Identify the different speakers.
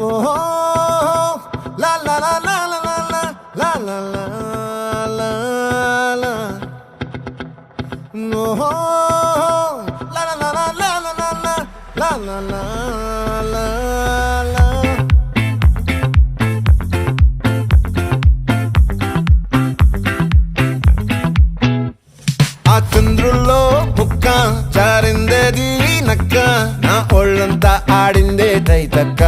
Speaker 1: ఓహో లా లా లా లా లా లా లా లా లా లా ఓహో లా లా లా లా లా లా లా లా లా లా లా ఆ చంద్రుల్లో ముక్క జారిందేది నక్క నా ఒళ్ళంతా ఆడిందే తైతక్క